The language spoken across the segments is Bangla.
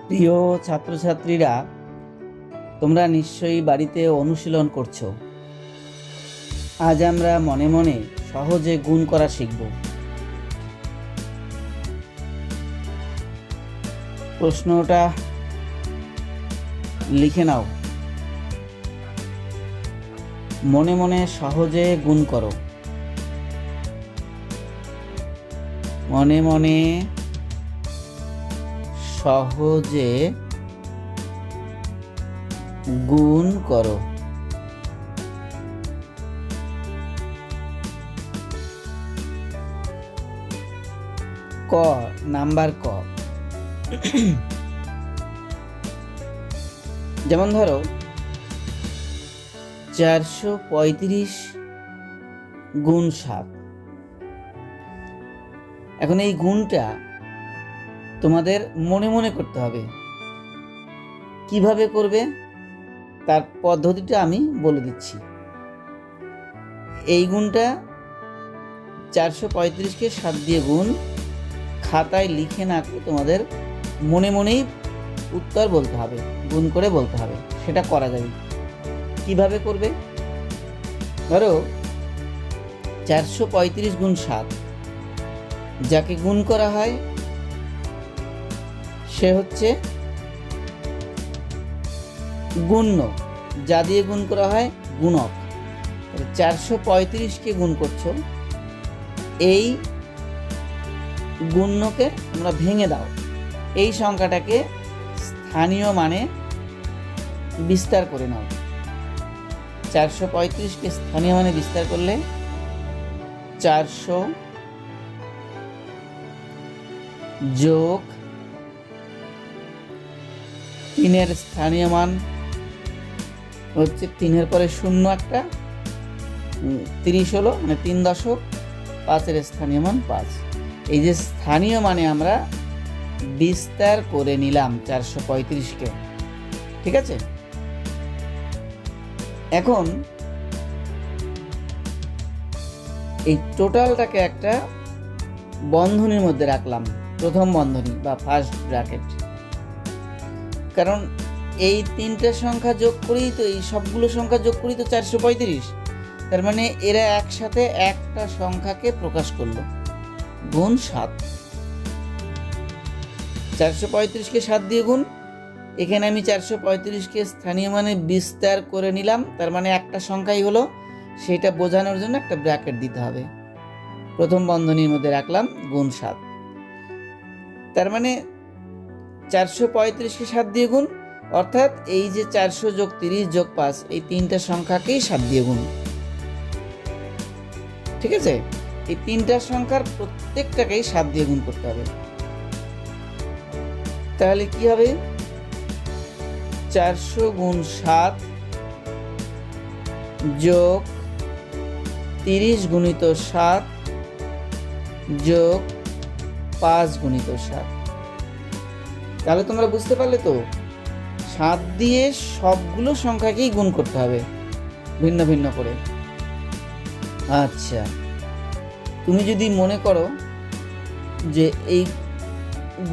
প্রিয় ছাত্রছাত্রীরা, তোমরা নিশ্চয়ই বাড়িতে অনুশীলন করছো। আজ আমরা মনে মনে সহজে গুণ করা শিখব। প্রশ্নটা লিখে নাও। মনে মনে সহজে গুণ করো। মনে মনে সহজে গুণ করো। ক নাম্বার ক, যেমন ধরো 435 গুণ 7। এখন এই গুণটা তোমাদের মনে মনে করতে হবে। কিভাবে করবে তার পদ্ধতিটা আমি বলে দিচ্ছি। এই গুণটা 435কে 7 দিয়ে গুণ, খাতায় লিখে না করে তোমাদের মনে মনেই উত্তর বলতে হবে, গুণ করে বলতে হবে। সেটা করা যাবে। কিভাবে করবে? ধরো 435 গুণ 7, যাকে গুণ করা হয় সে হচ্ছে গুণ্য, যা দিয়ে গুণ করা হয় গুণক। 435কে গুণ করছো, এই গুণ্যকে তোমরা ভেঙে দাও, এই সংখ্যাটাকে স্থানীয় মানে বিস্তার করে নাও। 435কে স্থানীয় মানে বিস্তার করলে 400 যোগ 3-এর স্থানীয় মান হচ্ছে 3-এর পরে 0 একটা, 30 হলো, মানে 3 দশক, 5-এর স্থানীয় মান 5। এই যে স্থানীয় মানে আমরা বিস্তার করে নিলাম 435কে। ঠিক আছে? এখন এই টোটালটাকে একটা বন্ধনীর মধ্যে রাখলাম, প্রথম বন্ধনী বা ফার্স্ট ব্র্যাকেট। কারণ এই 3টে সংখ্যা যোগ করেই তো, এই সবগুলো সংখ্যা যোগ করেই তো 435। তার মানে এরা একসাথে একটা সংখ্যাকে প্রকাশ করলো, গুণ 7। 435কে 7 দিয়ে গুণ, এখানে আমি 435কে স্থানীয় মানে বিস্তার করে নিলাম, তার মানে একটা সংখ্যাই হলো। সেটা বোঝানোর জন্য একটা ব্র্যাকেট দিতে হবে, প্রথম বন্ধনীর মধ্যে রাখলাম গুণ 7। তার মানে 435কে 7 দিয়ে গুণ, অর্থাৎ এই যে 400 যোগ 30 যোগ 5, এই 3টা সংখ্যাকেই 7 দিয়ে গুণ। ঠিক আছে? এই 3টা সংখ্যার প্রত্যেকটাকেই 7 দিয়ে গুণ করতে হবে। তাহলে কি হবে? 400 গুণ 7 যোগ 30 গুণিত 7 যোগ 5 গুণিত 7। তাহলে তোমরা বুঝতে পারলে তো, 7 দিয়ে সবগুলো সংখ্যাকেই গুণ করতে হবে ভিন্ন ভিন্ন করে। আচ্ছা, তুমি যদি মনে করো যে এই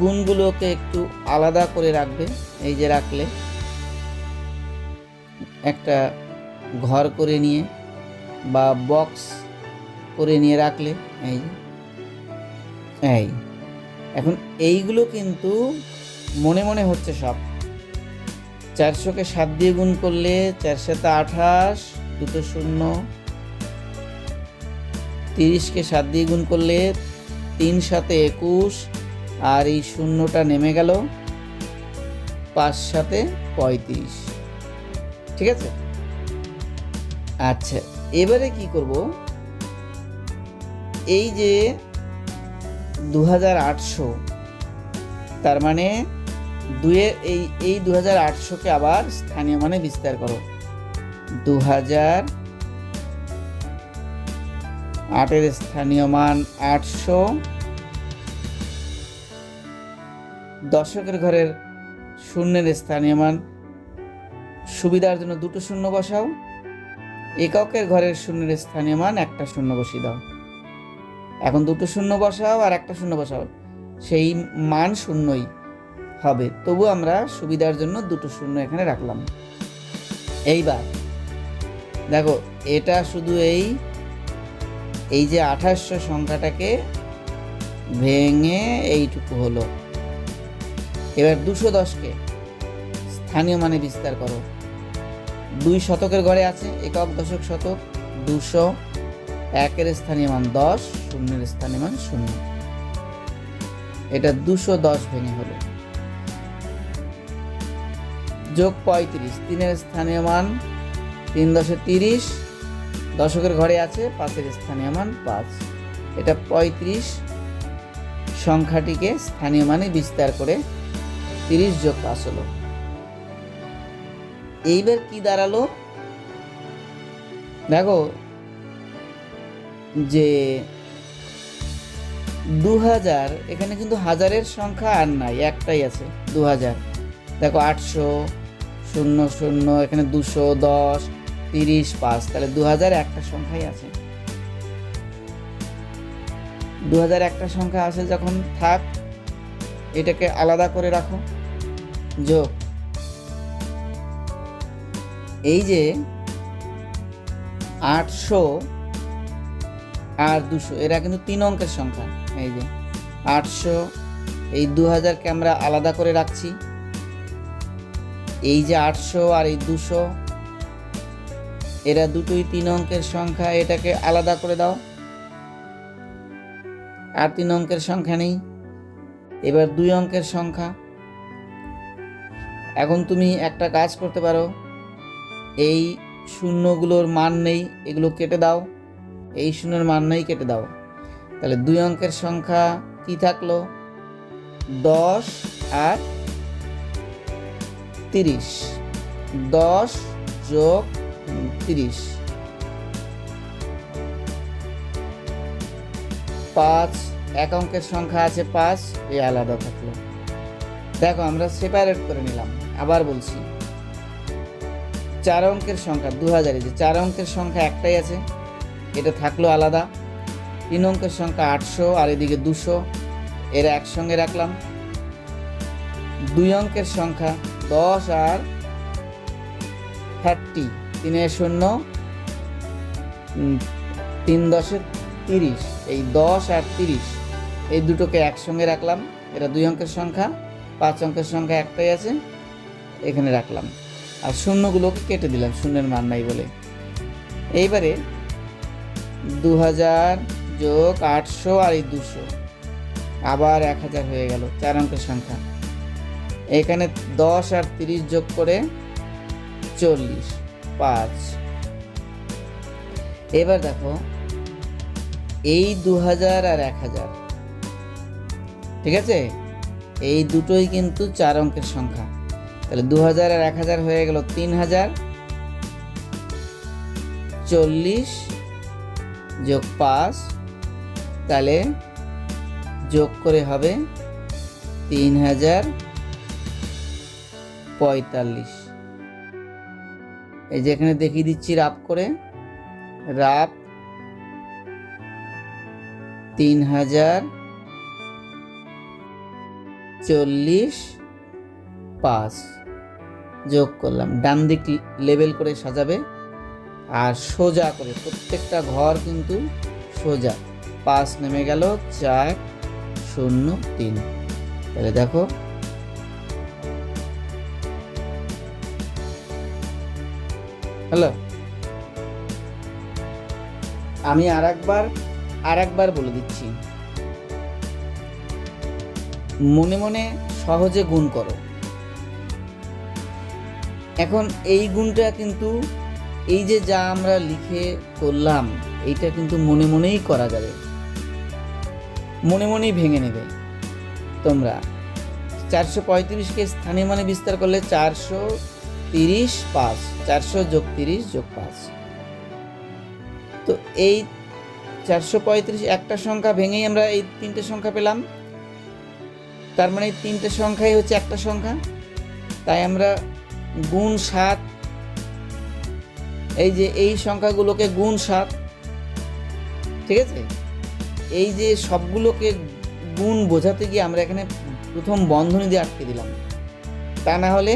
গুণগুলোকে একটু আলাদা করে রাখবে, এই যে রাখলে একটা ঘর করে নিয়ে বা বক্স করে নিয়ে রাখলে, এই এখন এইগুলো কিন্তু মনে মনে হচ্ছে সব। 400কে 7 দিয়ে গুণ করলে 4 7 28, দুটো শূন্য। 30কে 7 দিয়ে গুণ করলে 3 7 21, আর এই শূন্যটা নেমে গেল, 5 7 35। ঠিক আছে? আচ্ছা, এবারে কি করব? এই যে 2800, তার মানে 2-এর এই 2800কে আবার স্থানীয় মানে বিস্তার করো। 2008-এর স্থানীয় মান 800, দশকের ঘরের শূন্যের স্থানীয় মান, সুবিধার জন্য দুটো শূন্য বসাও, এককের ঘরের শূন্যের স্থানীয় মান একটা শূন্য বসিয়ে দাও। এখন দুটো শূন্য বসাও আর একটা শূন্য বসাও, সেই মান শূন্যই। হবে, তবু আমরা সুবিধার জন্য দুটো শূন্য এখানে রাখলাম। এইবার দেখো, এটা শুধু এই যে 2800 সংখ্যাটাকে ভেঙে এইটুকু হলো। এবার 210কে স্থানীয় মানে বিস্তার করো। 2 শতকের ঘরে আছে, একক দশক শতক। 200, 1-এর স্থানীয় মান 10, 0-এর স্থানীয় মান 0। এটা 210 ভেঙে হলো। যোগ 35, 3-এর স্থানীয় মান 3 × 30, দশকের ঘরে আছে, 5-এর স্থানীয় মান 5। এটা 35 সংখ্যাটিকে স্থানীয় মানে বিস্তার করে 30 যোগ 5 হলো। এইবার কি দাঁড়ালো দেখো, যে 2000, এখানে কিন্তু হাজারের সংখ্যা আর নাই, একটাই আছে 2000। দেখো 800, 00, এখানে 210, 30, 5, তাহলে 2000 একটা সংখ্যাই আছে। 2000 একটা সংখ্যা আছে যখন, থাক, এটাকে আলাদা করে রাখো। যোগ এই যে 800 আর 200, এরা কিন্তু 3 অঙ্কের সংখ্যা। এই যে 800, এই 2000কে আমরা আলাদা করে রাখছি। এই যে 800 আর এই 200, এরা দুটোই 3 অঙ্কের সংখ্যা, এটাকে আলাদা করে দাও। আর 3 অঙ্কের সংখ্যা নেই। এবার 2 অঙ্কের সংখ্যা। এখন তুমি একটা কাজ করতে পারো, এই শূন্যগুলোর মান নেই, এগুলো কেটে দাও। এই শূন্যের মান নেই, কেটে দাও। তাহলে 2 অঙ্কের সংখ্যা কি থাকলো? 10 আর 30। 10 যোগ 30, 5। এক অঙ্কের সংখ্যা আছে 5, এই আলাদা থাকলো। দেখো আমরা সেপারেট করে নিলাম। আবার বলছি, 4 অঙ্কের সংখ্যা 2000, এই যে 4 অঙ্কের সংখ্যা একটাই আছে, এটা থাকলো আলাদা। 3 অঙ্কের সংখ্যা 800 আর এদিকে 200, এরা একসঙ্গে রাখলাম। 2 অঙ্কের সংখ্যা 10 আর 30, 3 0, 3 10 30, এই 10 আর 30 এই দুটোকে একসঙ্গে রাখলাম। এটা 2 অঙ্কের সংখ্যা। 5 অঙ্কের সংখ্যা একটাই আছে, এখানে রাখলাম। আর শূন্যগুলোকে কেটে দিলাম, শূন্যের মান নাই বলে। এইবারে 2000 যোগ 800 আর এই 200, আবার 1000 হয়ে গেল। 4 অঙ্কের সংখ্যা। এখানে 10 আর 30 যোগ করে 40, 5। এবার দেখো, এই 2000 আর 1000, ঠিক আছে, এই দুটোই কিন্তু 4 অঙ্কের সংখ্যা। তাহলে 2000 আর 1000 হয়ে গেল 3000। 40 যোগ 5, তাহলে যোগ করে হবে 3045। এই যে এখানে দেখিয়ে দিচ্ছি রাফ করে, রাফ 3040, 5 যোগ করলাম। ডান দিক লেবেল করে সাজাবে, আর সোজা করে প্রত্যেকটা ঘর কিন্তু সোজা। 5 নেমে গেল, 4 0 3। তাহলে দেখো, হ্যালো, আমি আরেকবার বলে দিচ্ছি, মনে মনে সহজে গুণ করো। এখন এই গুণটা কিন্তু, এই যে যা আমরা লিখে করলাম, এইটা কিন্তু মনে মনেই করা যাবে, মনে মনেই ভেঙে নেবে তোমরা। 435কে স্থানীয় মানে বিস্তার করলে 430, 5। 400 যোগ 30 যোগ 5। তো এই 435 একটা সংখ্যা ভেঙেই আমরা এই 3টে সংখ্যা পেলাম। তার মানে এই 3টে সংখ্যাই হচ্ছে একটা সংখ্যা। তাই আমরা গুণ 7, এই যে এই সংখ্যাগুলোকে গুণ 7, ঠিক আছে। এই যে সবগুলোকে গুণ বোঝাতে গিয়ে আমরা এখানে প্রথম বন্ধনী দিয়ে আটকে দিলাম, তা না হলে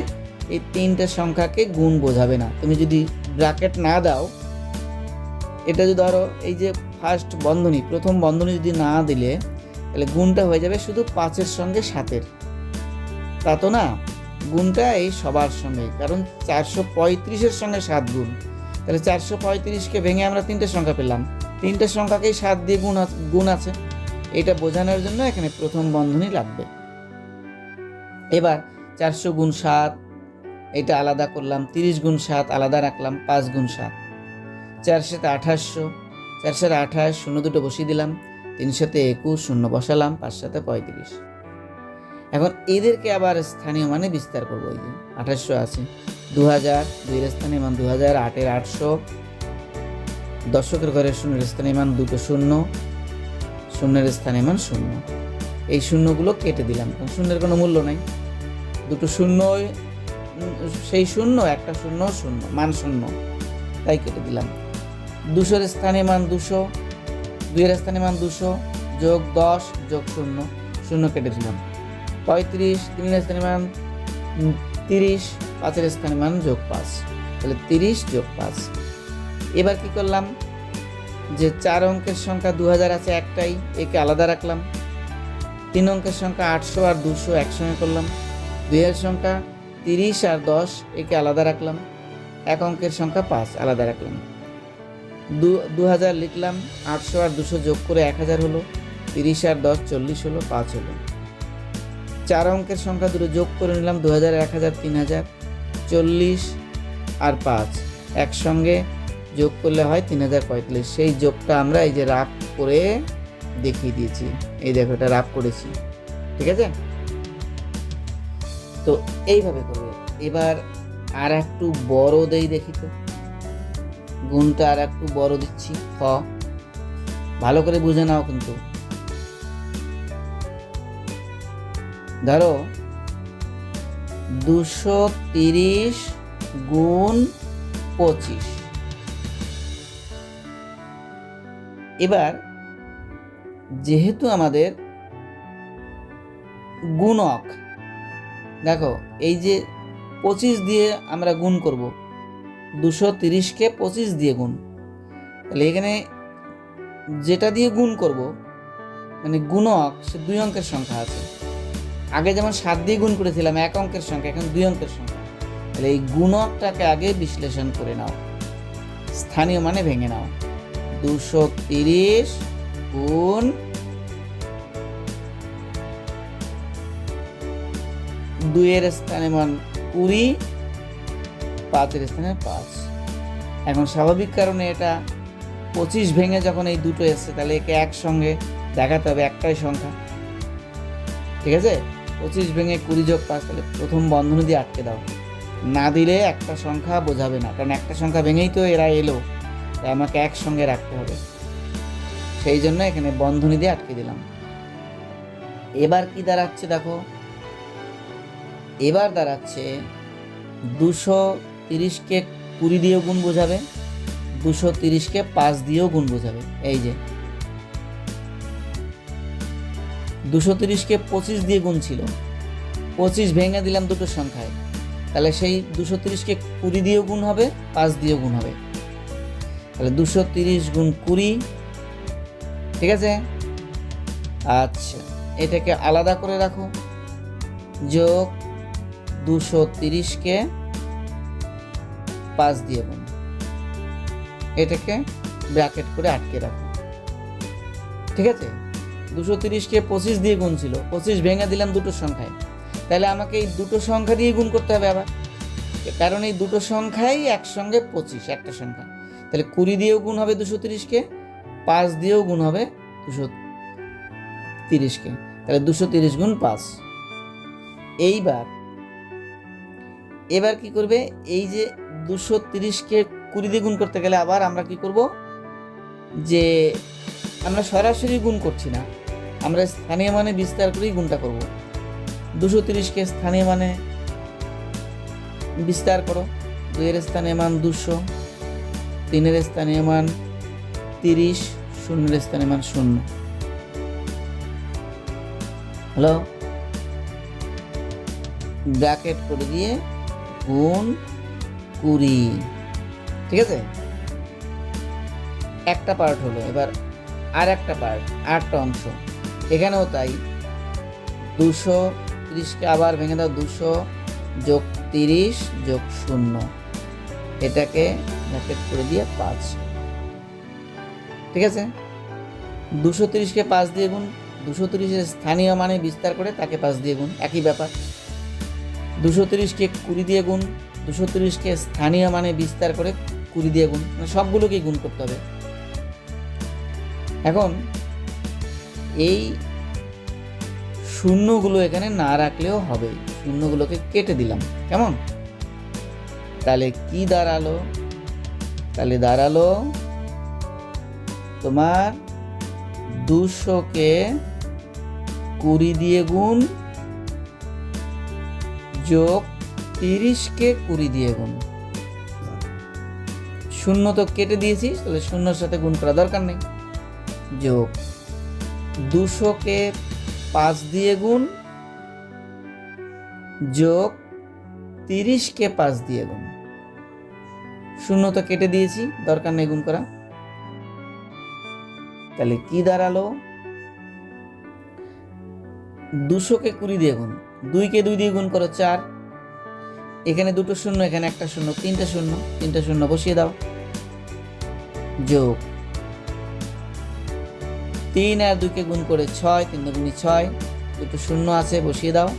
এই তিনটে সংখ্যাকে গুণ বোঝাবে না। তুমি যদি ব্র্যাকেট না দাও, এটা যদি ধরো এই যে ফার্স্ট বন্ধনী, প্রথম বন্ধনী যদি না দিলে তাহলে গুণটা হয়ে যাবে শুধু 5-এর সঙ্গে 7-এর, তা তো না, গুণটা এই সবার সঙ্গে, কারণ 435-এর সঙ্গে 7 গুণ, তাহলে 435-কে ভেঙে আমরা তিনটে সংখ্যা পেলাম, তিনটে সংখ্যাকেই 7 দিয়ে গুণ আছে, এটা বোঝানোর জন্য এখানে প্রথম বন্ধনী লাগবে। এবার 400 গুণ 7 এটা আলাদা করলাম, 30 গুণ 7 আলাদা রাখলাম, 5 গুণ 7 4 7 2800, 4 7 28, শূন্য দুটো বসিয়ে দিলাম, 3 7 21 শূন্য বসালাম, 5 7 35। এখন এদেরকে আবার স্থানীয় মানে বিস্তার করবো। এই যে 2800 আছে, 2000, 2 এর স্থানীয় মান 2000, 8 এর 800, দশকের ঘরের শূন্যের স্থানীয় মান 2 শূন্য, শূন্যের স্থানীয় মান 0, এই শূন্যগুলো কেটে দিলাম, শূন্যের কোনো মূল্য নাই, 2 শূন্য সেই শূন্য, একটা শূন্য শূন্য, মান 0, তাই কেটে দিলাম। 200-এর স্থানীয় মান 200, 2 এর স্থানীয় মান 200 যোগ 10 যোগ 0, 0 কেটে দিলাম। 35, 3 এর স্থানীয় মান 30, 5 এর স্থানীয় মান যোগ 5, তাহলে 30 যোগ 5। এবার কি করলাম, যে 4 অঙ্কের সংখ্যা 2000 আছে একটাই, একে আলাদা রাখলাম। 3 অঙ্কের সংখ্যা 800 আর 200 একসঙ্গে করলাম। 2 এর সংখ্যা 30 আর 10 একে আলাদা রাখলাম। 1 অঙ্কের সংখ্যা 5 আলাদা রাখলাম। 2000 লিখলাম, 800 আর 200 যোগ করে 1000 হলো, 30 আর 10 40 হলো, 5 হলো। 4 অঙ্কের সংখ্যা দুটো যোগ করে নিলাম, 2000 1000 3000, 40 আর 5 একসঙ্গে যোগ করলে হয় 3045। সেই যোগটা আমরা এই যে রাফ করে দেখিয়ে দিয়েছি, এই দেখো এটা রাফ করেছি, ঠিক আছে? তো এইভাবে করবে। এবার আর একটু বড় দেই, দেখি তো, গুণটা আর একটু বড় দিচ্ছি, ভালো করে বুঝে নাও কিন্তু। ধরো 230 গুণ 25। এবার যেহেতু আমাদের গুণক, দেখো এই যে 25 দিয়ে আমরা গুণ করব, 230-কে 25 দিয়ে গুণ, তাহলে এখানে যেটা দিয়ে গুণ করব মানে গুণক, সে 2 অঙ্কের সংখ্যা আছে। আগে যেমন 7 দিয়ে গুণ করেছিলাম 1 অঙ্কের সংখ্যা, এখন 2 অঙ্কের সংখ্যা, তাহলে এই গুণকটাকে আগে বিশ্লেষণ করে নাও, স্থানীয় মানে ভেঙে নাও। 230 গুণ 2 এর স্থানে মান 20, 5 এর স্থানে 5। এখন স্বাভাবিক কারণে এটা 25 ভেঙে যখন এই দুটো এসছে, তাহলে একে একসঙ্গে দেখাতে হবে, একটাই সংখ্যা, ঠিক আছে? 25 ভেঙে 20 যোগ 5, তাহলে প্রথম বন্ধনী দিয়ে আটকে দাও, না দিলে একটা সংখ্যা বোঝাবে না, কারণ একটা সংখ্যা ভেঙেই তো এরা এলো, তাই আমাকে একসঙ্গে রাখতে হবে, সেই জন্য এখানে বন্ধনী দিয়ে আটকে দিলাম। এবার কি দাঁড়াচ্ছে দেখো, এবার দাঁড়াচ্ছে 230-কে 20 দিয়েও গুণ বোঝাবে, 230-কে 5 দিয়েও গুণ বোঝাবে। এই যে 230-কে 25 দিয়ে গুণ ছিল, 25 ভেঙে দিলাম দুটো সংখ্যায়, তাহলে সেই 230-কে 20 দিয়েও গুণ হবে, 5 দিয়েও গুণ হবে, তাহলে 230 গুণ 20, ঠিক আছে? আচ্ছা, এটাকে আলাদা করে রাখো, যোগ 230-কে 5 দিয়ে গুণ, এটাকে ব্র্যাকেট করে আটকে রাখো, ঠিক আছে? 230-কে 25 দিয়ে গুণ ছিল, 25 ভেঙে দিলাম দুটো সংখ্যায়, তাহলে আমাকে এই দুটো সংখ্যা দিয়ে গুণ করতে হবে আবার, কারণ এই দুটো সংখ্যাই একসঙ্গে 25, একটা সংখ্যা, তাহলে 20 দিয়েও গুণ হবে 230-কে, 5 দিয়েও গুণ হবে 230-কে, তাহলে 230 গুণ 5। এবার কি করবে, এই যে 230-কে 20 দিয়ে গুণ করতে গেলে আবার আমরা কি করব, যে আমরা সরাসরি গুণ করছি না, আমরা স্থানীয় মানে বিস্তার করেই গুণটা করব। 230-কে স্থানীয় মানে বিস্তার করো, 2 এর স্থানীয় মান 200, 3 এর স্থানীয় মান 30, 0 এর স্থানীয় মান 0। হ্যালো, ব্র্যাকেট করে দিয়ে গুণ 20। ঠিক আছে, একটা পার্ট হলো। এবার আর একটা পার্ট, আরেকটা অংশ, এখানেও তাই। 230কে আবার ভেঙে দাও, 200 যোগ 30 যোগ 0, এটাকে ব্র্যাকেট করে দিয়ে 5। ঠিক আছে, 230কে 5 দিয়ে গুণ, 230-এর স্থানীয় মানে বিস্তার করে তাকে 5 দিয়ে গুণ, একই ব্যাপার। 230কে 20 দিয়ে গুণ, 230কে স্থানীয় মানে বিস্তার করে 20 দিয়ে গুণ, মানে সবগুলোকেই গুণ করতে হবে। এখন এই শূন্যগুলো এখানে না রাখলেও হবে, শূন্যগুলোকে কেটে দিলাম। কেমন? তাহলে কি দাঁড়ালো? তাহলে দাঁড়ালো তোমার 200কে 20 দিয়ে গুণ যোগ 30কে 20 দিয়ে গুণ। শূন্য তো কেটে দিয়েছিস, তাহলে শূন্যর সাথে গুণ করা দরকার নেই। যোগ 200কে 5 দিয়ে গুণ যোগ 30কে 5 দিয়ে গুণ। শূন্য তো কেটে দিয়েছি, দরকার নেই গুণ করা। তাহলে কি দাঁড়ালো? 200কে 20 দিয়ে গুণ, 2কে 2 দিয়ে গুণ করো 4, এখানে দুটো শূন্য, এখানে একটা শূন্য, তিনটা শূন্য বসিয়ে দাও। যোগ 3 আর 2কে গুণ করে 6, 3 দুগুণে 6, দুটো শূন্য আছে বসিয়ে দাও।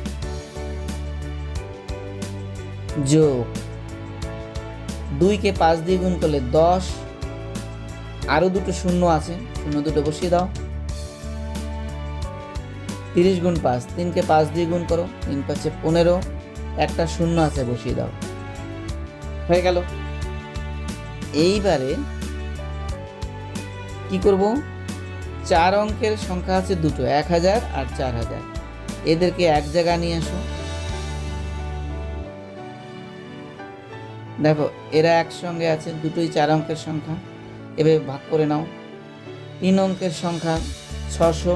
যোগ 2কে 5 দিয়ে গুণ করলে 10, আরো দুটো শূন্য আছে, শূন্য দুটো বসিয়ে দাও। 30 গুণ 5, 3কে 5 দিয়ে গুণ করো, 3 5 15, একটা শূন্য আছে বসিয়ে দাও। হয়ে গেল। এইবারে কি করব? 4 অঙ্কের সংখ্যা আছে দুটো, 1000 আর 4000, এদেরকে এক জায়গায় নিয়ে আসো। দেখো এরা একসঙ্গে আছে, দুটোই 4 অঙ্কের সংখ্যা, এভাবে ভাগ করে নাও। 3 অঙ্কের সংখ্যা 600,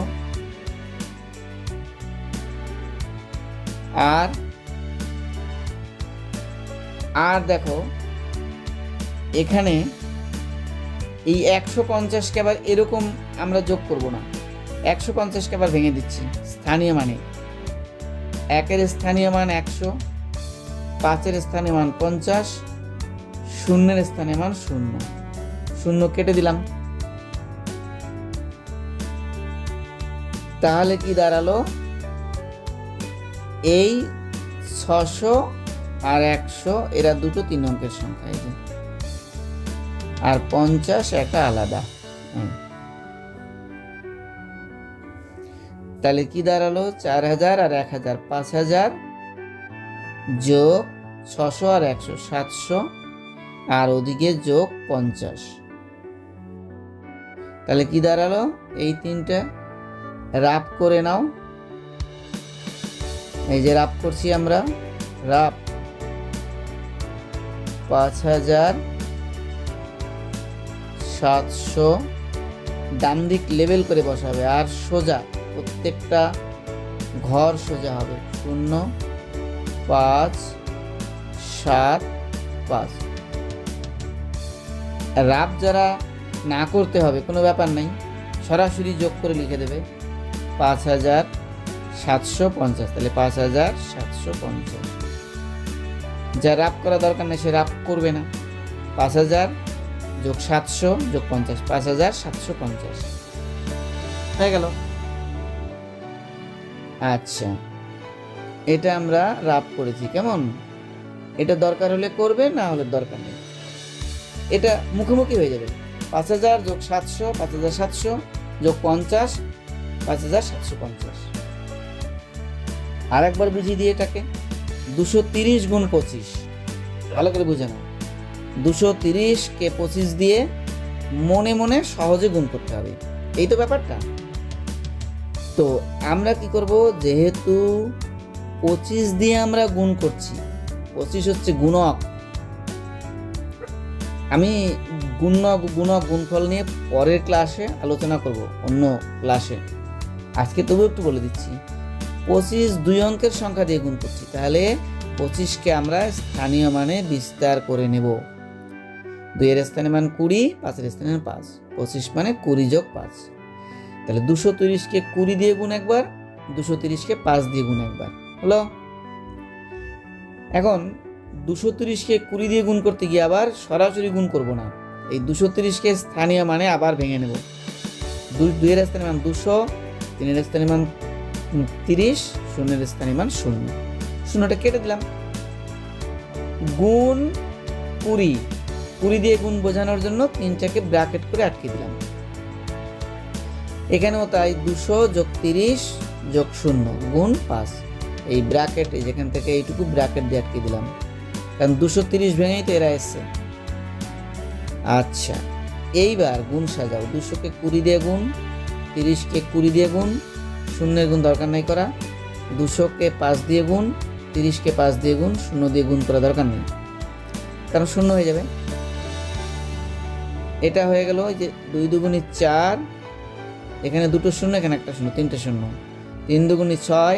আর দেখো এখানে এই 150কে আবার এরকম আমরা যোগ করব না, 150কে আবার ভেঙে দিচ্ছি স্থানীয় মানে। 1-এর স্থানীয় মান 100, 5-এর স্থানীয় মান 50, 0-এর স্থানীয় মান 0, 0 কেটে দিলাম। তাহলে কি দাঁড়ালো? এই 600 আর 100 এরা দুটো 3 অঙ্কের সংখ্যা, এই যে, আর 50 একটা আলাদা। তাহলে কি দাঁড়ালো? 4000 আর 1000, 5000 যোগ 600 আর 100, 700, আর ওদিকে যোগ 50। তাহলে কি দাঁড়ালো? এই তিনটা রাফ করে নাও। এই যে রাফ করছি আমরা, রাফ 5700, ডান দিক লেবেল করে বসাবে, আর সোজা প্রত্যেকটা ঘর সোজা হবে, 0 5 7 5। রাফ যারা না করতে হবে কোনো ব্যাপার নাই, সরাসরি যোগ করে লিখে দেবে 5750, তাহলে 5750। যা রাফ করা দরকার নেই সে রাফ করবে না। 5000 যোগ 700 যোগ 50, 5750 হয়ে গেল। আচ্ছা, এটা আমরা রাফ করেছি। কেমন? এটা দরকার হলে করবে, না হলে দরকার নেই। এটা মুখোমুখি হয়ে যাবে। 5000 যোগ 700, 5700 যোগ 50, 5750। আর একবার বুঝিয়ে দিয়ে এটাকে 230 গুণ 25, ভালো করে বুঝে নাও। 230কে 25 দিয়ে মনে মনে সহজে গুণ করতে হবে, এই তো ব্যাপারটা। তো আমরা কি করব? যেহেতু 25 দিয়ে আমরা গুণ করছি, 25 হচ্ছে গুণক। আমি গুণক গুণফল নিয়ে পরের ক্লাসে আলোচনা করব, অন্য ক্লাসে। আজকে তবু একটু বলে দিচ্ছি, 25 দুই অঙ্কের সংখ্যা দিয়ে গুণ করছি, তাহলে 25কে আমরা স্থানীয় মানে বিস্তার করে নেব। 2 এর স্থানে মান 20, 5 এর স্থানে 5, 25 মানে 20 যোগ 5। তাহলে 230কে 20 দিয়ে গুণ একবার, 230কে 5 দিয়ে গুণ একবার হলো। এখন 230কে 20 দিয়ে গুণ করতে গিয়ে আবার সরাসরি গুণ করব না, এই 230কে স্থানীয় মানে আবার ভেঙে নেব। 2 এর স্থানে মান 200, 3 এর স্থানে মান 30, 0 এর স্থানে মান 0, 0টা কেটে দিলাম। গুণ 20 দিয়ে গুণ বোঝানোর জন্য 3টাকে ব্র্যাকেট করে আটকে দিলাম। এখানেও তাই 200 যোগ 30 যোগ 0 গুণ 5, এই ব্র্যাকেট এই যেখান থেকে এইটুকু ব্র্যাকেট দিয়ে আটকে দিলাম, কারণ 230 ভেঙেই তো এরা এসছে। আচ্ছা, এইবার গুণ সাজাও। 200কে 20 দিয়ে গুণ, 30কে 20 দিয়ে গুণ, 0 গুণ দরকার নাই করা। 200কে 5 দিয়ে গুণ, 30কে 5 দিয়ে গুণ, 0 দিয়ে গুণ করা দরকার নেই, কারণ 0 হয়ে যাবে। এটা হয়ে গেল যে 2 দুগুণে 4, এখানে দুটো 0, এখানে একটা 0, 3টে 0। 3 দুগুণে 6,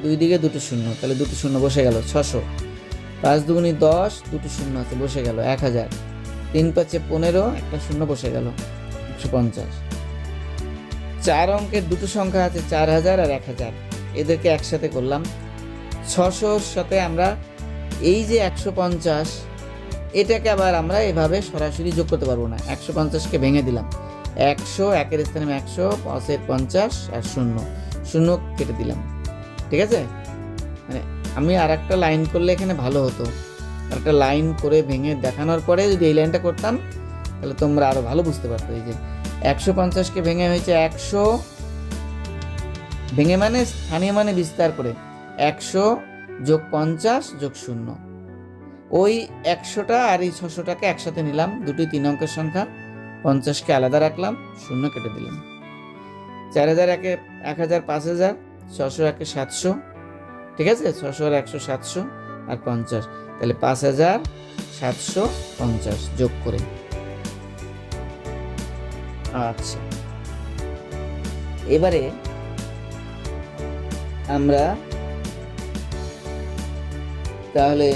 2 দিকে দুটো 0, তাহলে দুটো 0 বসে গেল 600। 5 দুগুণে 10, দুটো 0 আছে বসে গেল 1000। 3 5 15, একটা 0 বসে গেল 150। 4 অঙ্কের দুটো সংখ্যা আছে 4000 আর 1000, এদেরকে একসাথে করলাম। 600-র সাথে আমরা এই যে 150, এটাকে আবার আমরা এভাবে সরাসরি যোগ করতে পারবো না। 150কে ভেঙে দিলাম, 100, 1 এর স্থানে 100, 5 এর 50 আর 0 কেটে দিলাম। ঠিক আছে, মানে আমি আর একটা লাইন করলে এখানে ভালো হতো, আর একটা লাইন করে ভেঙে দেখানোর পরে যদি এই লাইনটা করতাম তাহলে তোমরা আরো ভালো বুঝতে পারতো। এই যে 150কে ভেঙে হয়েছে 100, ভেঙে মানে স্থানীয় মানে বিস্তার করে 100 যোগ 50 যোগ 0। ওই 100টা আর এই 600টাকে একসাথে নিলাম, দুটি 3 অঙ্কের সংখ্যা। 50কে আলাদা রাখলাম, 0 কেটে দিলাম। 4000 একে 1000, 5000, 600 একে 700। ঠিক আছে, 600 আর 100 700 আর 50, তাহলে 5750 যোগ করে। আচ্ছা, এবারে আমরা তাহলে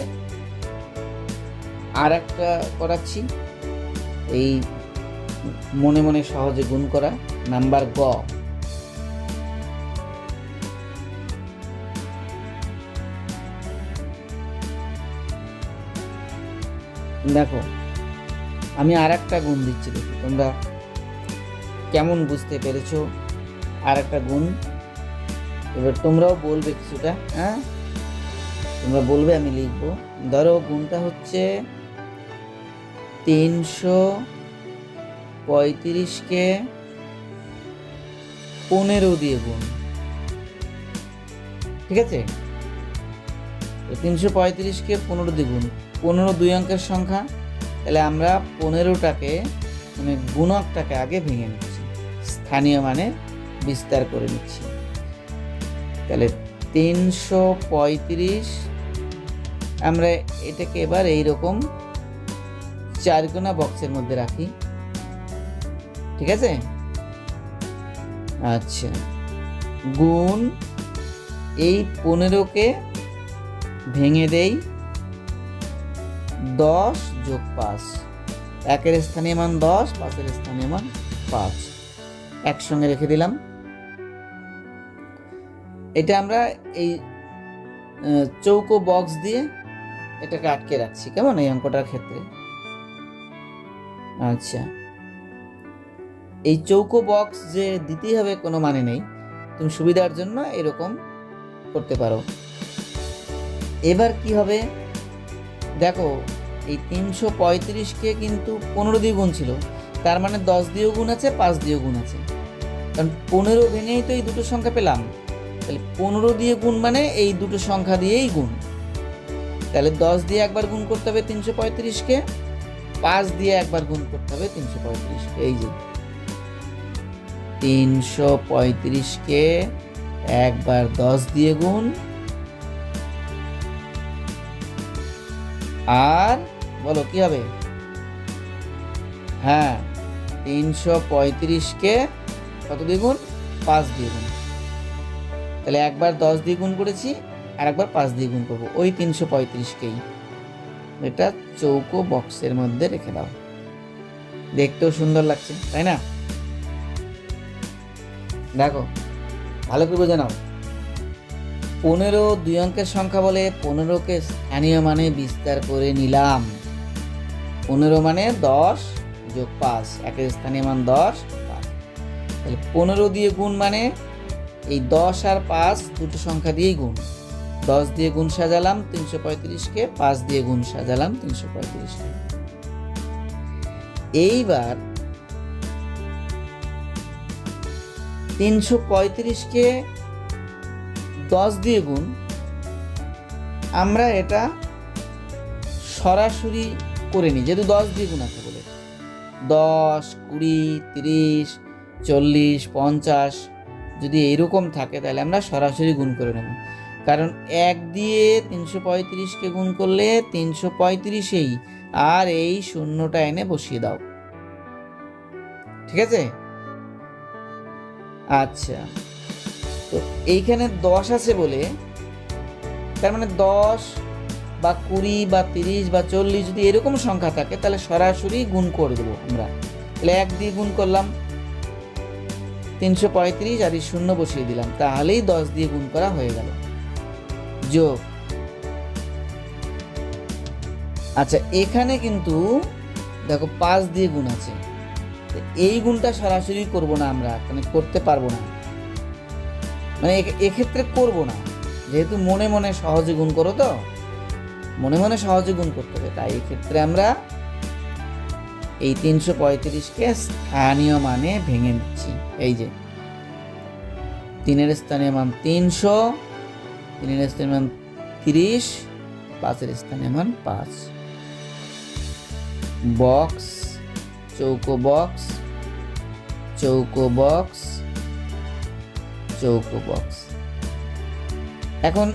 আর একটা করাচ্ছি, এই মনে মনে সহজে গুণ করা। নাম্বার গ, দেখো আমি আর একটা গুণ দিচ্ছি, দেখো তোমরা কেমন বুঝতে পেরেছো। আর একটা গুণ, এবার তোমরাও বলবে কিছুটা, হ্যাঁ তোমরা বলবে, আমি লিখবো। ধরো গুণটা হচ্ছে 335কে 15 দিয়ে গুণ। ঠিক আছে, 335কে 15 দিয়ে গুণ, 15 দুই অঙ্কের সংখ্যা, তাহলে আমরা 15টাকে মানে গুণকটাকে আগে ভেঙে নিচ্ছি, স্থানীয় মানে বিস্তার করে নিচ্ছি। তাহলে 335, আমরা এটাকে এবার এইরকম 4 কোণা বক্সের মধ্যে রাখি। ঠিক আছে, আচ্ছা, গুণ এই 15কে ভেঙে দেই 10 যোগ 5, 1 এর স্থানীয় মান 10, 5 এর স্থানীয় মান 5, একসঙ্গে রেখে দিলাম। এটা আমরা এই চৌকো বক্স দিয়ে এটাকে আটকে রাখছি, কেমন এই অঙ্কটার ক্ষেত্রে। আচ্ছা, এই চৌকো বক্স যে দিতেই হবে কোনো মানে নেই, তুমি সুবিধার জন্য এরকম করতে পারো। এবার কি হবে দেখো, এই 335কে কিন্তু 15 দিয়ে গুণ ছিল, তার মানে 10 দিয়েও গুণ আছে, 5 দিয়েও গুণ আছে, কারণ 15 ভেঙেই তো এই দুটো সংখ্যা পেলাম। তাহলে 15 দিয়ে গুণ মানে এই দুটো সংখ্যা দিয়েই গুণ। তাহলে 10 দিয়ে একবার গুণ করতে হবে 335কে, 5 দিয়ে একবার গুণ করতে হবে 335কে। এই যে 335কে একবার 10 দিয়ে গুণ, আর বলো কি হবে? হ্যাঁ, 335কে কত দিয়ে গুণ? 5 দিয়ে গুণ। তাহলে একবার 10 দিয়ে গুণ করেছি, আর একবার 5 দিয়ে গুণ করবো, ওই 335কেই। এটা চৌকো বক্সের মধ্যে রেখে দাও। দেখতেও সুন্দর লাগছে, তাই না? দেখো, ভালো করে বোঝে নাও। 15 2 অঙ্কের সংখ্যা বলে 15কে স্থানীয় মানে বিস্তার করে নিলাম। 15 মানে 10 যোগ 5, একের স্থানীয় মান 10, 5। তাহলে 15 দিয়ে গুণ মানে এই 10 আর 5 দুটো সংখ্যা দিয়েই গুণ। 10 দিয়ে গুণ সাজালাম 335কে, 5 দিয়ে গুণ সাজালাম 335কে। এইবার 335কে 10 দিয়ে গুণ, আমরা এটা সরাসরি করে নিই, যেহেতু 10 দিয়ে গুণ আছে বলে। 10, 20, 30, 40, 50 যদি এইরকম থাকে তাহলে আমরা সরাসরি গুণ করে নেব। কারণ 1 দিয়ে 335কে গুণ করলে 335এই, আর এই শূন্যটা এনে বসিয়ে দাও। ঠিক আছে? আচ্ছা, তো এইখানে 10 আছে বলে, তার মানে 10 বা 20 বা 30 বা 40 যদি এরকম সংখ্যা থাকে তাহলে সরাসরি গুণ করে দেবো আমরা। তাহলে 1 দিয়ে গুণ করলাম 335, আর এই শূন্য বসিয়ে দিলাম, তাহলেই 10 দিয়ে গুণ করা হয়ে গেল। যোগ। আচ্ছা, এখানে কিন্তু দেখো 5 দিয়ে গুণ আছে, এই গুণটা সরাসরি করব না আমরা, মানে করতে পারবো না, মানে এক্ষেত্রে করব না, যেহেতু মনে মনে সহজে গুণ করো, তো মনে মনে সহজে গুণ করতে হবে, তাই এক্ষেত্রে আমরা এই 335কে স্থানীয় মানে ভেঙে দিচ্ছি। এই যে 3-এর স্থানীয় মান 300, 3-এর স্থানীয় মান 30, 5-এর স্থানীয় মান 5। বক্স, চৌকো বক্স, চৌকো বক্স, চৌকো বক্স। এখন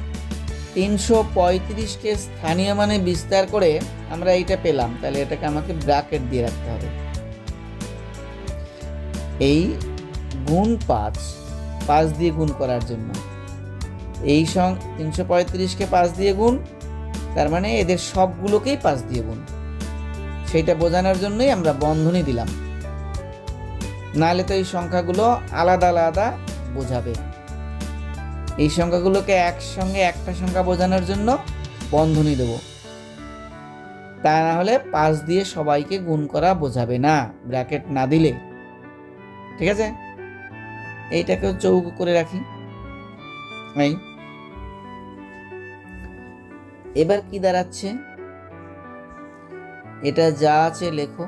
335কে স্থানীয় মানে বিস্তার করে আমরা এইটা পেলাম, তাহলে এটাকে আমাকে ব্র্যাকেট দিয়ে রাখতে হবে। এই গুণ 5 দিয়ে গুণ করার জন্য, এই 335কে 5 দিয়ে গুণ, তার মানে এদের সবগুলোকেই 5 দিয়ে গুণ, সেইটা বোঝানোর জন্যই আমরা বন্ধনী দিলাম, নাহলে তো এই সংখ্যাগুলো আলাদা আলাদা বোঝাবে। এই সংখ্যাগুলোকে একসঙ্গে একটা সংখ্যা বোঝানোর জন্য বন্ধনী দেব, তা না হলে 5 দিয়ে সবাইকে গুণ করা বোঝাবে না ব্র্যাকেট না দিলে। ঠিক আছে? এইটাকেও চৌকো করে রাখি। এবার কি দাঁড়াচ্ছে, এটা যা আছে লেখো।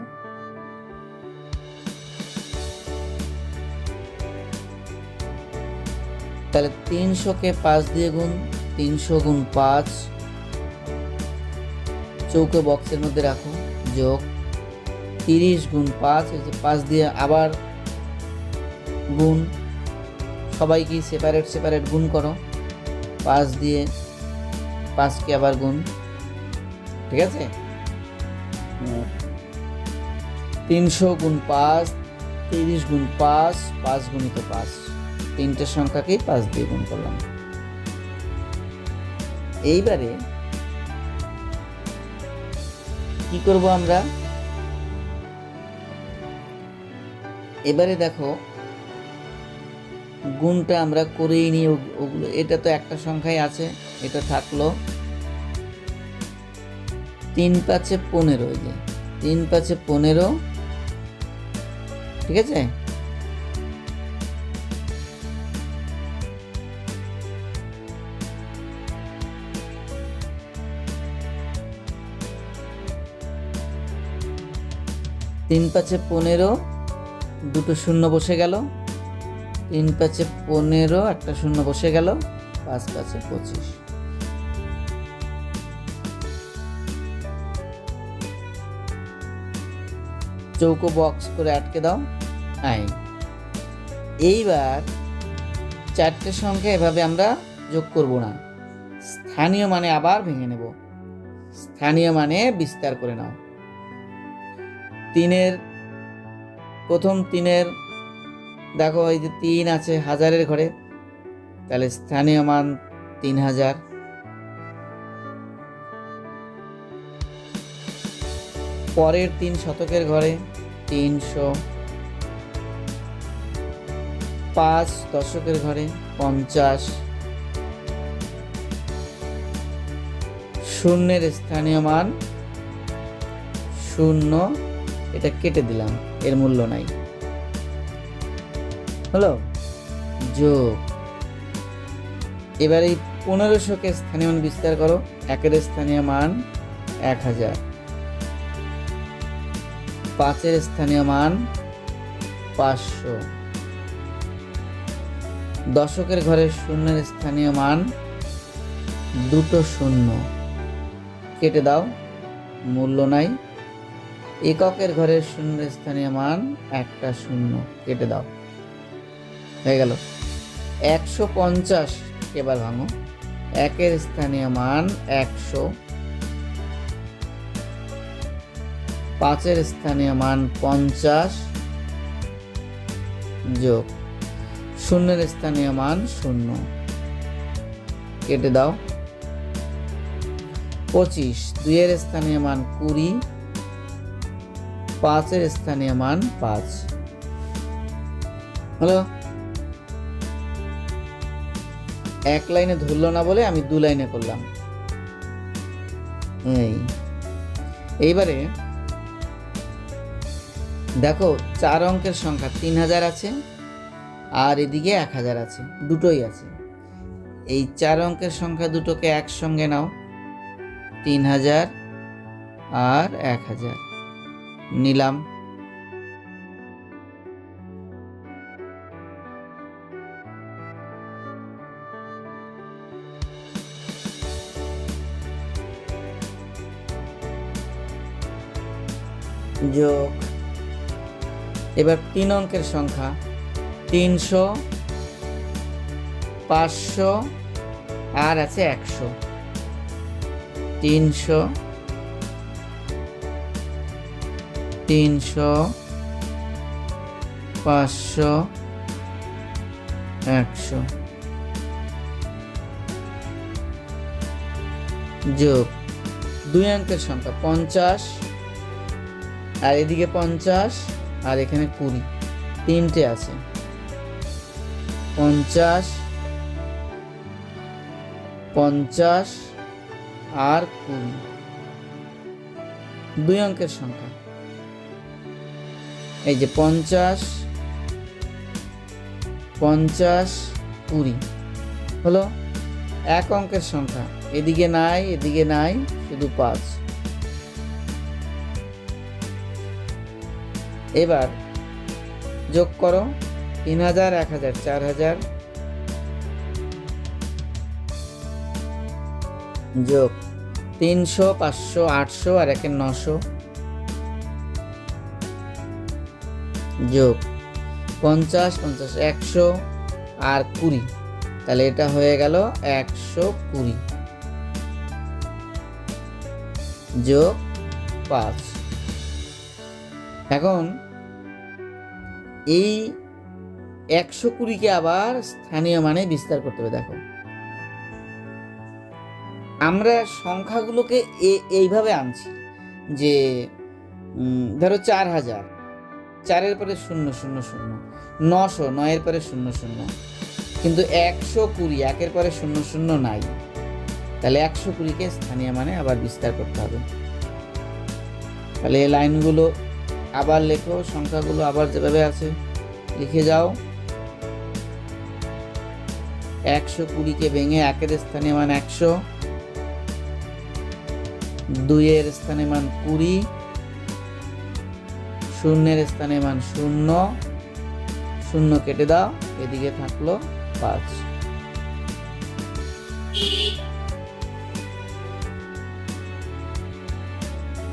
তাহলে 300কে 5 দিয়ে গুণ, 300 গুণ 5, চৌকো বক্সের মধ্যে রাখো। যোগ 30 গুণ 5, এই যে 5 দিয়ে আবার গুণ, সবাইকে সেপারেট সেপারেট গুণ করো। 5 দিয়ে 5কে আবার গুণ। ঠিক আছে? 300 গুণ 5, 30 গুণ 5, 5 গুণিত 5, তিনটে সংখ্যাকেই 5 দিয়ে গুণ করলাম। এইবারে কি করব আমরা, এবারে দেখো গুণটা আমরা করেই নিই ওগুলো। এটা তো একটা সংখ্যাই আছে, এটা থাকলো। 3 5 15, এই যে 3 5 15, ঠিক আছে? তিন 5 15, দুটো শূন্য বসে গেল। 3 5 15, একটা শূন্য বসে গেল। 5 5 25। চৌকো বক্স করে আটকে দাও। এইবার চারটে সংখ্যা এভাবে আমরা যোগ করব না, স্থানীয় মানে আবার ভেঙে নেব। স্থানীয় মানে বিস্তার করে নাও। প্রথম 3-এর দেখো, এই যে 3 আছে হাজারের ঘরে, তাহলে স্থানীয় মান 3000। পরের 3 শতকের ঘরে 300, 5 দশকের ঘরে 50, শূন্যের স্থানীয় মান 0, এটা কেটে দিলাম, এর মূল্য নাই। হলো যোগ। এবার এই 1500কে স্থানীয় মান বিস্তার করো, 1-এর স্থানীয় মান 1000, 5-এর স্থানীয় মান 500, দশকের ঘরে শূন্যের স্থানীয় মান 2 শূন্য, কেটে দাও, মূল্য নাই। এককের ঘরের শূন্যের স্থানীয় মান 1 শূন্য, কেটে দাও, হয়ে গেল। 150 এবার ভাঙো, 1-এর স্থানীয় মান 100, 5-এর স্থানীয় মান 50 যোগ শূন্যের স্থানীয় মান 0, কেটে দাও। 25, 2-এর স্থানীয় মান 20, 5-এর স্থানীয় মান 5। হলো, এক লাইনে ধরলো না বলে আমি 2 লাইনে করলাম। এইবারে দেখো 4 অঙ্কের সংখ্যা 3000 আছে, আর এদিকে 1000 আছে, দুটোই আছে। এই 4 অঙ্কের সংখ্যা দুটোকে একসঙ্গে নাও, 3000 আর 1000 নিলাম। যোগ। এবার 3 অঙ্কের সংখ্যা 300, 500 আর আছে 100, 300, 500, 100 যোগ 2 অঙ্কের সংখ্যা 50, আর এদিকে 50 আর এখানে 20, তিনটে আছে, 50, 50 আর 20। 2 অঙ্কের সংখ্যা এই যে 50, 50, 20 হলো। 1 অঙ্কের সংখ্যা এদিকে নাই, এদিকে নাই, শুধু 5। এবার যোগ করো, 3000, 1000, 4000 যোগ 300, 500, 800 আর 1-এর 900 যোগ 50, 50, 100 আর 20, তাহলে এটা হয়ে গেল 120 যোগ 5। এখন এই 120কে আবার স্থানীয় মানে বিস্তার করতে হবে। দেখো আমরা সংখ্যাগুলোকে এইভাবে আনছি যে ধরো 4000, 4-এর পরে 0 0 0, 900, 9-এর পরে 0 0, কিন্তু 120, 1-এর পরে 0 0 নাই, তাহলে 120কে স্থানীয় মানে আবার বিস্তার করতে হবে। তাহলে এই লাইনগুলো আবার লেখো, সংখ্যাগুলো আবার যেভাবে আছে লিখে যাও। 120কে ভেঙে 1-এর স্থানীয় মান 100, 2-এর স্থানীয় মান 20, 0-এর স্থানীয় মান 0, 0 কেটে দাও, এদিকে থাকলো 5।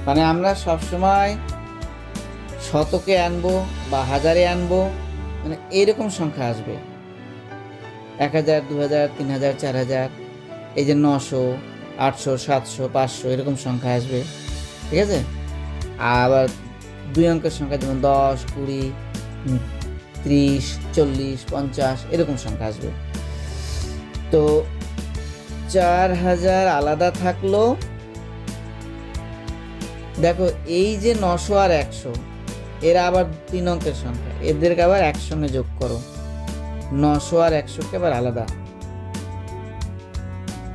মানে আমরা সবসময় শতকে আনবো বা হাজারে আনবো, মানে এইরকম সংখ্যা আসবে। 1000, 2000, 3000, 4000, এই যে 900, 800, 700, 500 এরকম সংখ্যা আসবে, ঠিক আছে। আবার 2 অঙ্কের সংখ্যা যেমন 10, 20, 30, 40, 50 এরকম সংখ্যা আসবে। তো 4000 আলাদা থাকলো। দেখো এই যে 900 আর 100 এরা আবার 3 অঙ্কের সংখ্যা, এদেরকে আবার একসঙ্গে যোগ করো। 900 আর 100কে আবার আলাদা,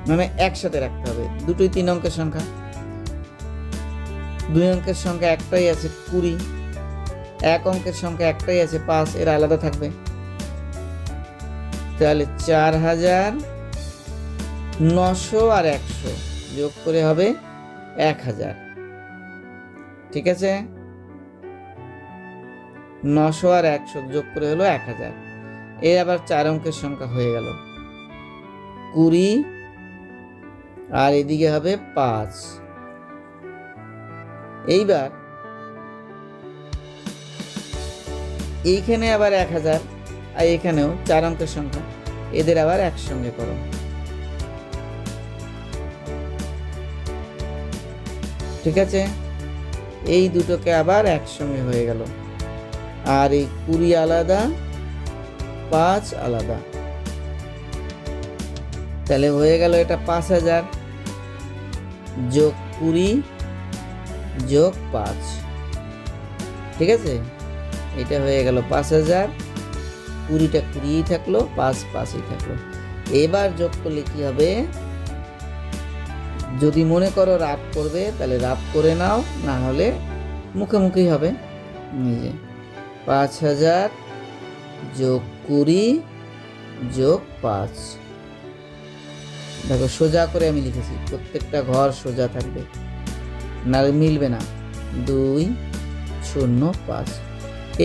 মানে একসাথে রাখতে হবে, দুটোই 3 অঙ্কের সংখ্যা। 2 অঙ্কের সংখ্যা একটাই আছে 20, 1 অঙ্কের সংখ্যা একটাই আছে 5, এরা আলাদা থাকবে। তাহলে 4900 আর 100 যোগ করে হবে 1000। ঠিক আছে, 900 আর 100 যোগ করে হলো 1000। এর আবার 4 অঙ্কের সংখ্যা হয়ে গেল 20, আর এদিকে হবে 5। এইবার এইখানে আবার 1000, আর এখানেও 4 অঙ্কের সংখ্যা, এদের আবার একসঙ্গে করো। ঠিক আছে, এই দুটোকে আবার একসঙ্গে হয়ে গেল, আর এই 20 আলাদা, 5 আলাদা, তাহলে হয়ে গেল এটা 5000 যোগ 20 যোগ 5। ঠিক আছে, এটা হয়ে গেল 5000, 20টা 20ই থাকলো, 5 5ই থাকলো। এবার যোগ করলে কি হবে, যদি মনে করো রাফ করবে তাহলে রাফ করে নাও, না হলে মুখে মুখেই হবে। নিজে 5000 যোগ 20 যোগ 5। দেখো সোজা করে আমি লিখেছি, প্রত্যেকটা ঘর সোজা থাকবে, না মিলবে না। 2 0 5।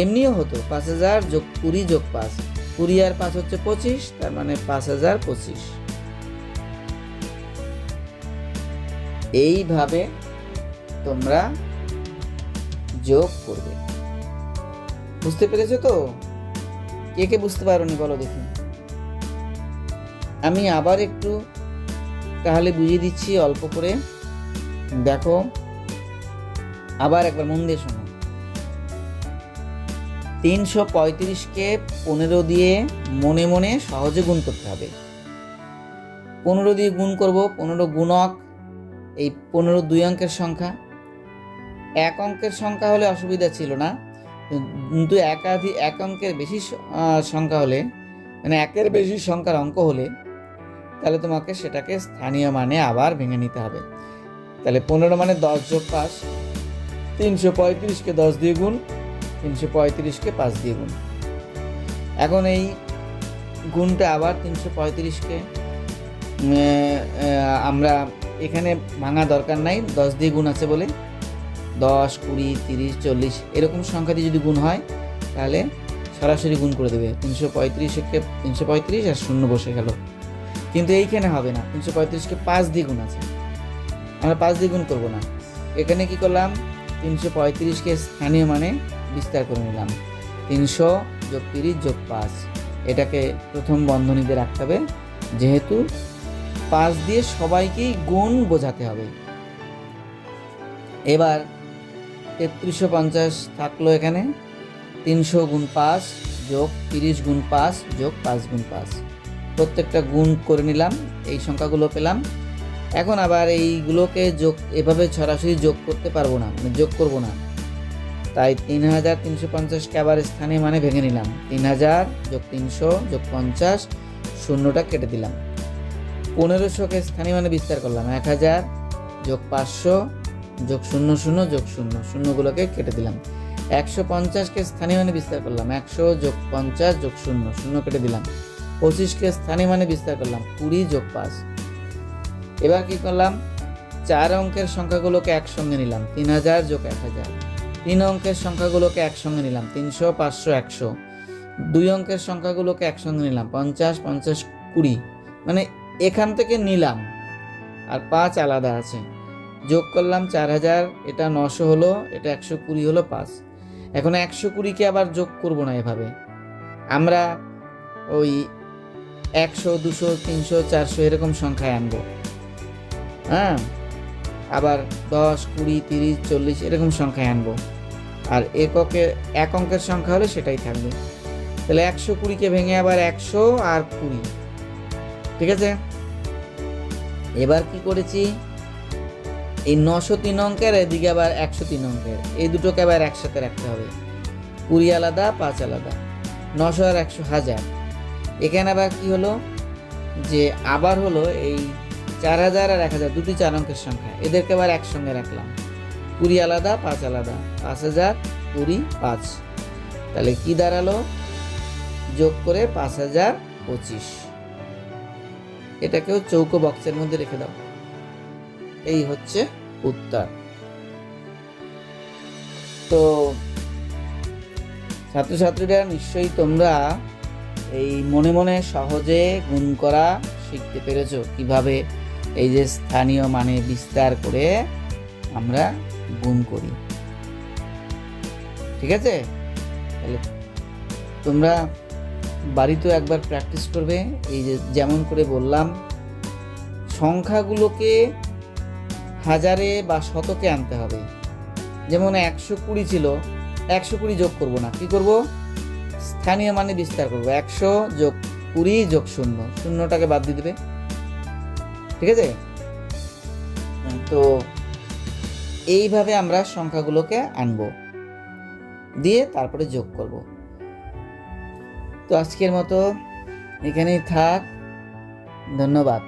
এমনিও হতো 5000 যোগ 20 যোগ 5, 20 আর 5 হচ্ছে 25, তার মানে 5025। এইভাবে তোমরা যোগ করবে। বুঝতে পেরেছো তো? কে কে বুঝতে পারোনি বলো দেখি। আমি আবার একটু তাহলে বুঝিয়ে দিচ্ছি অল্প করে, দেখো আবার একবার মন দিয়ে শোনো। 335কে 15 দিয়ে মনে মনে সহজে গুণ করতে হবে। 15 দিয়ে গুণ করব, 15 গুণক, এই 15 2 অঙ্কের সংখ্যা। 1 অঙ্কের সংখ্যা হলে অসুবিধা ছিল না, কিন্তু এক অঙ্কের বেশি সংখ্যা হলে, মানে একের বেশি সংখ্যার অঙ্ক হলে, তাহলে তোমাকে সেটাকে স্থানীয় মানে আবার ভেঙে নিতে হবে। তাহলে 15 মানে 10 যোগ 5, 335কে 10 দিয়ে গুণ, 335কে 5 দিয়ে গুণ। এখন এই গুণটা আবার 335কে আমরা এখানে ভাঙা দরকার নাই, 10 দিয়ে গুণ আছে বলে। 10 20 30 40 এরকম সংখ্যা দিয়ে যদি গুণ হয় তাহলে সরাসরি গুণ করে দেবে। 335কে 335 আর 0 বসে গেল। কিন্তু এইখানে হবে না, 335কে 5 দিয়ে গুণ আছে, আমরা 5 দিয়ে গুণ করবো না। এখানে কি করলাম, 335কে স্থানীয় মানে বিস্তার করে নিলাম। 300 যোগ 30 যোগ 5, এটাকে প্রথম বন্ধনীতে রাখতে হবে, যেহেতু 5 দিয়ে সবাইকেই গুণ বোঝাতে হবে। এবার 3350 থাকলো এখানে, 300 গুণ 5 যোগ 30 গুণ 5 যোগ 5 গুণ 5, প্রত্যেকটা গুণ করে নিলাম, এই সংখ্যাগুলো পেলাম। এখন আবার এইগুলোকে যোগ এভাবে সরাসরি যোগ করতে পারবো না, মানে যোগ করবো না, তাই 3350কে আবার স্থানীয় মানে ভেঙে নিলাম। 3000 যোগ 300 যোগ 50, শূন্যটা কেটে দিলাম। 1500কে স্থানীয় মানে বিস্তার করলাম, 1000 যোগ 500 যোগ 00 যোগ 0, শূন্যগুলোকে কেটে দিলাম। 150কে স্থানীয় মানে বিস্তার করলাম, 100 যোগ 50 যোগ 0, 0 কেটে দিলাম। 25কে স্থানীয় মানে বিস্তার করলাম, 20 যোগ 5। এবার কি করলাম, 4 অঙ্কের সংখ্যাগুলোকে একসঙ্গে নিলাম, 3000 যোগ 1000। 3 অঙ্কের সংখ্যাগুলোকে একসঙ্গে নিলাম, 300 500 100। 2 অঙ্কের সংখ্যাগুলোকে একসঙ্গে নিলাম, 50 50 20, মানে এখান থেকে নিলাম, আর 5 আলাদা আছে। যোগ করলাম 4000, এটা 900 হলো, এটা 120 হলো 5। এখন 120কে আবার যোগ করব না এভাবে, আমরা ওই 100 200 300 400 এরকম সংখ্যায় আনবো। হ্যাঁ, আবার 10 20 30 40 এরকম সংখ্যায় আনবো, আর এক অঙ্কের সংখ্যা হলে সেটাই থাকবে। তাহলে 120কে ভেঙে আবার 100 আর 20, ঠিক আছে, এবার কি করেছি, এই 903 অঙ্কের এদিকে আবার 103 অঙ্কের, এই দুটোকে আবার একসাথে রাখতে হবে। 20 আলাদা, 5 আলাদা, 900 আর 100 হাজার। এখানে আবার কি হলো যে আবার হলো এই 4000 আর 1000 দুটি 4 অঙ্কের সংখ্যা, এদেরকে আবার একসঙ্গে রাখলাম। 20 আলাদা, 5 আলাদা, 5000, 20, 5। তাহলে কি দাঁড়ালো, যোগ করে 5025। এটাকেও চৌকো বক্সের মধ্যে রেখে দাও। এই হচ্ছে উত্তর। তো ছাত্রছাত্রীরা নিশ্চয়ই তোমরা এই মনে মনে সহজে গুণ করা শিখতে পেরেছো, কিভাবে এই যে স্থানীয় মানে বিস্তার করে আমরা গুণ করি। ঠিক আছে, তাহলে তোমরা বাড়িতেও একবার প্র্যাকটিস করবে। এই যে যেমন করে বললাম, সংখ্যাগুলোকে হাজারে বা শতকে আনতে হবে। যেমন 120 ছিল, 120 যোগ করব না, কি করব, স্থানীয় মানে বিস্তার করব। 100 যোগ 20 যোগ 0, শূন্যটাকে বাদ দিয়ে দেবে। ঠিক আছে, তো এইভাবে আমরা সংখ্যাগুলোকে আনবো, দিয়ে তারপরে যোগ করব। তো আজকের মতো এখানেই থাক, ধন্যবাদ।